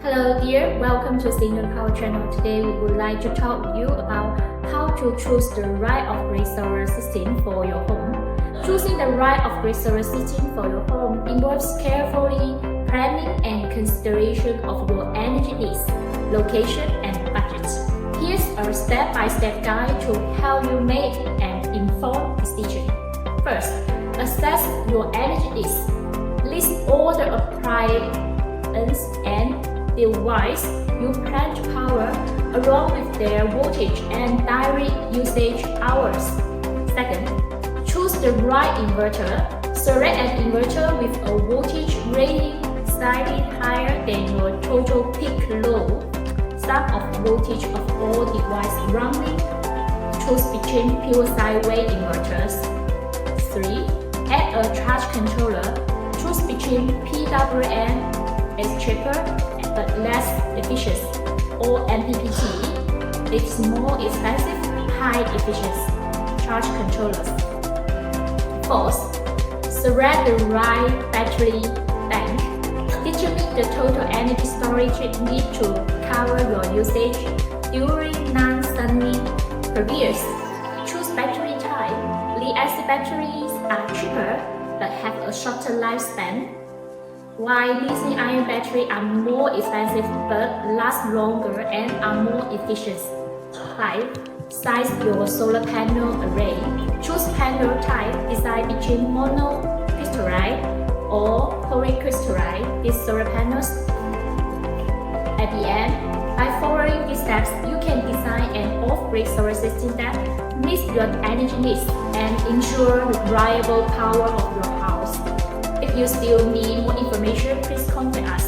Hello dear, welcome to Xindun Power channel. Today we would like to talk with you about how to choose the right of-grid solar system for your home. Choosing the right of-grid solar system for your home involves carefully planning and consideration of your energy needs, location and budget. Here's a step-by-step guide to help you make an informed decision. First, assess your energy needs. List all the appliances and device you plan to power along with their voltage and direct usage hours. Second, choose the right inverter. Select an inverter with a voltage rating slightly higher than your total peak load. Sum of voltage of all devices running. Choose between pure sine wave inverters. 3. Add a charge controller. Choose between PWM is cheaper but less efficient, or MPPT. It's more expensive, high efficiency charge controllers. Fourth, select the right battery bank. Determine the total energy storage need to cover your usage during non-sunny periods. Choose battery type. Lead-acid batteries are cheaper but have a shorter lifespan, while lithium-ion batteries are more expensive but last longer and are more efficient. 5. Size your solar panel array. Choose panel type design between monocrystalline or polycrystalline these solar panels. At the end, by following these steps, you can design an off-grid solar system that meets your energy needs and ensure reliable power of your house. If you still need more information, please contact us.